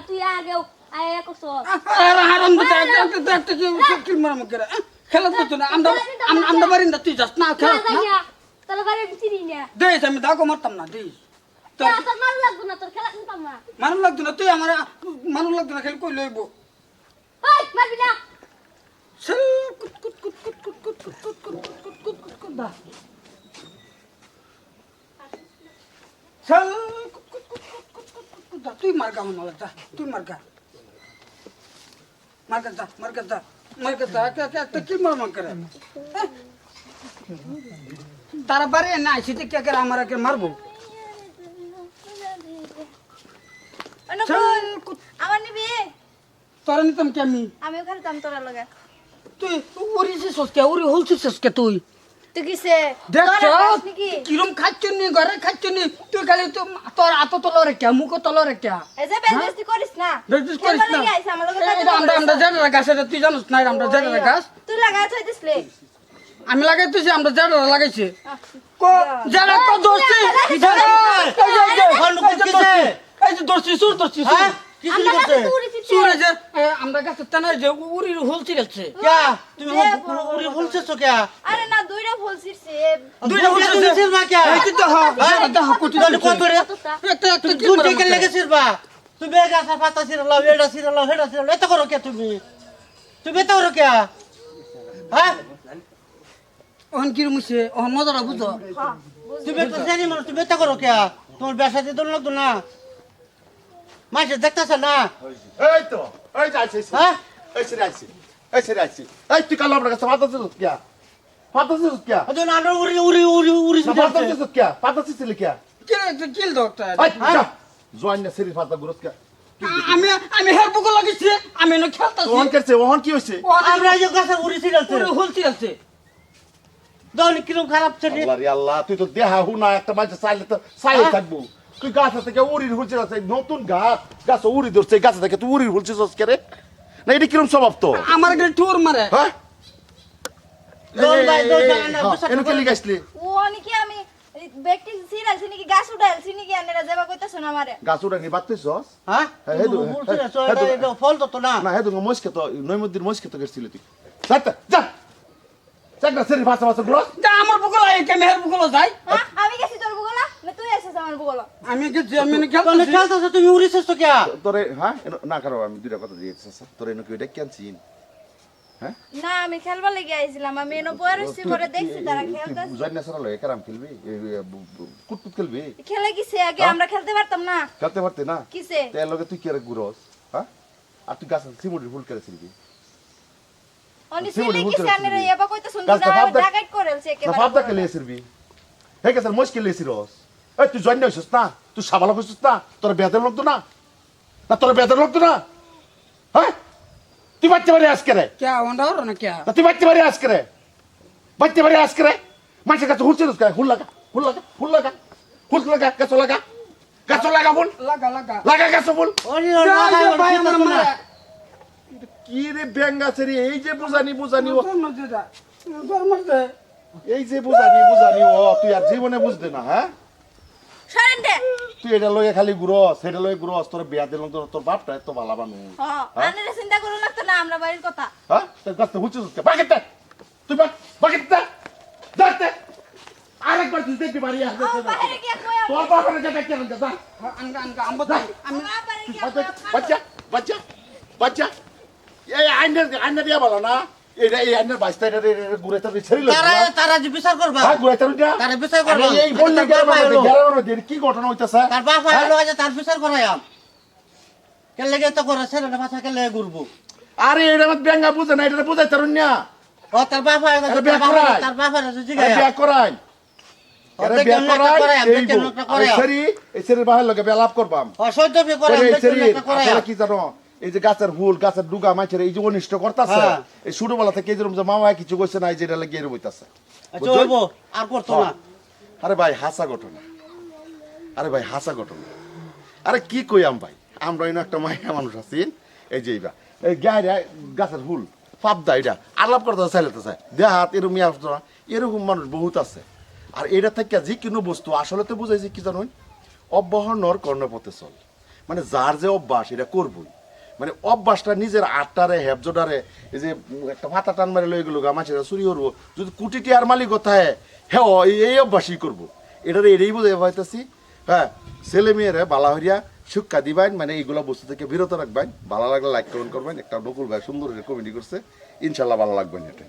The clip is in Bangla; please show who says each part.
Speaker 1: তুই আগেও আয়া করছ
Speaker 2: আর হারাম দিতে একটা কি মার মুখ করে খেলা তো না আমরা বারিন্দা তুই যাস না খেলা না
Speaker 1: তাহলে বারে চিনি না
Speaker 2: দেই আমি দাগো মারতাম না দেই
Speaker 1: তোর মার লাগবো না তোর খেলা নিতাম না
Speaker 2: মানুষ লাগতো না তুই আমার মানুষ লাগতো না খেলে কই লইব
Speaker 1: ওই মারবি না
Speaker 2: সেল কুট কুট কুট কুট কুট কুট কুট কুট কুট কুট কুট কুট কুট দা সেল কুট কুট কুট কুট কুট কুট কুট দা তুই মার গা মনে যা তুই মার গা একটা কি মার মার করে তারা বারে না সেটা কে করে আমার আগে মারবো
Speaker 1: আমার নিবি
Speaker 2: তোরা নিতাম কি
Speaker 1: আমি ওখানে তাম তোরা লগে
Speaker 2: তুই উড়িছিস কে উড়ি হলছিস কে তুই
Speaker 1: তুই কিসে
Speaker 2: দেখছ
Speaker 1: নাকি
Speaker 2: কিরম খাচ্ছনি ঘরে খাচ্ছনি তুই খালি তো তোর আত তলরে কে মুখ তলরে কে
Speaker 1: এই যে বেজতি করিস না
Speaker 2: বেজতি করিস না আমরা জানা গাছ তুই জানিস না আমরা জানা গাছ
Speaker 1: তুই লাগাই থই দিছলে
Speaker 2: আমি লাগাইতেছি আমরা জানা লাগাইছি কো জানা কো দোস্তি এই যে দোস্তি সুর দোস্তি সুর
Speaker 3: কি শুরু করতে
Speaker 2: সুরে যে আমরা গাছের টানায় যে উড়ি হলছি গেছে
Speaker 3: ক্যা তুমি উড়ি বলছছো ক্যা
Speaker 1: আরে না দুইটা ফুল ছিড়ছে
Speaker 2: দুইটা
Speaker 3: বলছিস মা ক্যা
Speaker 2: এই তো হ্যাঁ কোটি
Speaker 3: কত রে
Speaker 2: একটা
Speaker 3: তুই টিকে লেগেছিস বা তুমি গাছা পাতা ছিড়লাও এটা ছিড়লাও হেডা ছিড়লাও এত করো কে তুমি এত করো কে হ্যাঁ
Speaker 2: ওহন কি মুছে ওহন মজাটা বুঝো
Speaker 1: হ্যাঁ
Speaker 3: তুমি তো জানি মানুষ তুমি এত করো কে তোমার ব্যবসা দিয়ে দোল লাগতো না মাসে দেখতেছ না
Speaker 4: এই তো এই যাইছে
Speaker 3: হ্যাঁ
Speaker 4: এই সেরে আইছি এই তুই কাল আমার কাছে পাতা ছিল কিয়া
Speaker 3: আদন আনো উড়ি
Speaker 4: পাতা ছিল কিয়া
Speaker 2: কি কিল ডক্টর
Speaker 4: জয়েন না সেরি পাতা গুরস কিয়া
Speaker 2: আমি হেল্প লাগিছি আমি ন খেলতাছি
Speaker 4: ওহন করছে ওহন কি হইছে
Speaker 3: আমরা এই গাছে উড়ি ছিড়াছে
Speaker 2: উড়ি হলছি গেছে
Speaker 3: দল কিরম খারাপ ছেড়ে
Speaker 4: আল্লাহ রে আল্লাহ তুই তো দেহা হুনা একটা মাঝে চাইলে তো চাই থাকবো তুই গাছ থেকে উড়ির হুলছিস আছে নতুন গাছ উড়ি ধরছে গাছ থেকে তুই উড়ির হুলছিস কেরে না এটা কিরম স্বভাব তো
Speaker 2: আমার গেলে টুর মারে
Speaker 4: হ্যাঁ
Speaker 3: দল ভাই দল জানা
Speaker 4: এনে কে লিগাইছলি
Speaker 1: ও নাকি আমি ব্যক্তি ছিড়াছি নাকি গাছ উঠাইছি নাকি আনেরা যাবা কইতাছ না আমারে
Speaker 4: গাছ উড়া নি বাতছিস
Speaker 3: হ্যাঁ
Speaker 4: হে দু
Speaker 3: এটা ফল তো না
Speaker 4: না হে দু মস্কে তো নইমুদ্দিন মস্কে তো গেছিলি তুই যা চাকরা সেরি ভাষা গ্রস
Speaker 2: যা আমার বগলা এই কে মেহের বগলা যাই
Speaker 1: হ্যাঁ আমি গেছি তোর বগলা না তুই আসিস আমার বগলা
Speaker 2: আমি গেছি আমি ন
Speaker 3: তাহলে
Speaker 2: খেলতাছি
Speaker 3: খেলতেছ তুমি উড়িছস তো কে
Speaker 4: তোরে হ্যাঁ না কারো আমি দুইটা কথা দিয়েছি তোরে এনে কি এটা ক্যান্সিন
Speaker 1: না আমি খেলবার লাগি আইছিলাম আমি এনো বয়ার হইছি পরে দেখছি তারা খেলতাছে
Speaker 4: বুঝাই না সারা লয় কারাম খেলবি কুটকুট খেলবি
Speaker 1: খেলে কিসে আগে আমরা খেলতে পারতাম না
Speaker 4: খেলতে পারতে না
Speaker 1: কিসে
Speaker 4: তেল লগে তুই কি আর গুরস হ্যাঁ আর তুই গাছ সিমুড়ি ফুল করেছিলি
Speaker 1: অনি
Speaker 4: সিমুড়ি
Speaker 1: ফিলে
Speaker 4: ফুল
Speaker 1: কিসে
Speaker 4: করেছিলি
Speaker 1: আনেরা এবা কইতাছ
Speaker 4: গাছটা
Speaker 1: না
Speaker 4: ভাবদা-
Speaker 1: ডাকাইট করেলছে
Speaker 4: না
Speaker 1: একেবারে
Speaker 4: ভাবদা খেলে এসিরবি হে কে স্যার মুশকিল এসিরস এই তুই জয়েন হইছিস না তুই সাবালা হইছিস না তোর বেদের লোক তো না তোর বেদের লোক তো না হ্যাঁ তুই বাচ্চা বাড়ি আজকে রে
Speaker 2: কে ওন্ডা হরো না কে
Speaker 4: তুই বাচ্চা বাড়ি আজকে রে বাচ্চা বাড়ি আজকে রে মানুষের কাছে হুলছিস হুল লাগা গাছ লাগা ফুল
Speaker 2: লাগা
Speaker 4: লাগা গাছ ফুল
Speaker 3: ওনি
Speaker 2: যাই ভাই আমার মারে
Speaker 4: কি রে ব্যাঙ্গাছে রে এই যে বুঝানি ও এই যে বুঝানি ও তুই আর জীবনে বুঝতে না হ্যাঁ
Speaker 1: সরেন দে
Speaker 4: তুই এটা লয়ে খালি গুরস সেটা লয়ে গুরস তোর বিয়া দিলাম তোর বাপটা এত ভালো বানু
Speaker 1: হ্যাঁ আনেরা চিন্তা করো লাগতো না আমরা বাড়ির কথা
Speaker 4: হ্যাঁ তোর কাছে হুচছিস বাকেটটা তুই বাকেটটা যাতে আরেকবার তুই দেখবি বাড়ি আসবে
Speaker 1: ও বাইরে গিয়া কই
Speaker 4: তোর বাপরে যেটা কেন যা
Speaker 2: আনগা আম্বতা আমি
Speaker 1: বাইরে গিয়া
Speaker 4: বাচ্চা এই আইনের দিয়া বলো না এটা এই আইনের বাইশটা এটা ঘুরে তার ছেড়ে
Speaker 3: তারা যে বিচার করবা
Speaker 4: হ্যাঁ ঘুরে তার
Speaker 3: তারা বিচার করবা
Speaker 4: এই বললে গেল কি ঘটনা হইতাছে
Speaker 3: তার বাপ হলো আজ তার বিচার করায়াম কেন লাগে তো করে ছেলেটা মাথা কেন লাগে ঘুরবো
Speaker 4: আরে এটা মত ব্যাঙ্গা বুঝে না এটা বুঝাই তার না
Speaker 3: ও তার বাপ তার বাপ
Speaker 4: বিয়া করাই আরে বিয়া করাই এই সেরি বাহির লগে বেলাপ করবাম
Speaker 3: অসহ্য ফে করে
Speaker 4: এই সেরি আসলে কি জানো এই যে গাছের ফুল গাছের ডুগা মাছের এই যে অনিষ্ট করতেছে এই ছোটবেলা থেকে এই যেরকম যে মামা কিছু কইছে না এই যে এটা লাগিয়ে রইতাছে
Speaker 3: আচ্ছা হইবো আর করতো না
Speaker 4: আরে ভাই হাসা ঘটনা আরে কি কইয়াম ভাই আমরা এনে একটা মাইয়া মানুষ আছি এই যে এই গাছের ফুল পাবদা এটা আলাপ করতে চাইলেতে চাই দেহাত এরকম এরকম মানুষ বহুত আছে আর এটা থেকে যে কোনো বস্তু আসলে তো বুঝাইছি কি জানুন অব্যহনর কর্ণপথে চল মানে যার যে অভ্যাস এটা করবই, মানে অভ্যাসটা নিজের আটটারে হেফজোটারে এই যে একটা মাথা টান মারে লয়ে গেল গামাছেরা চুরি করবো, যদি কোটি টিয়ার মালিক কোথায় হ্যাঁ এই অভ্যাসই করবো, এটারে এটাই বোঝাই পাইতেছি। হ্যাঁ, ছেলে মেয়েরা বালা হইয়া শিক্ষা দিবেন, মানে এইগুলা বস্তু থেকে বিরত রাখবেন। ভালো লাগলে লাইক কমেন্ট করবেন। একটা বকুল ভাই সুন্দর কমেডি করছে, ইনশাল্লাহ ভালো লাগবেন এটা।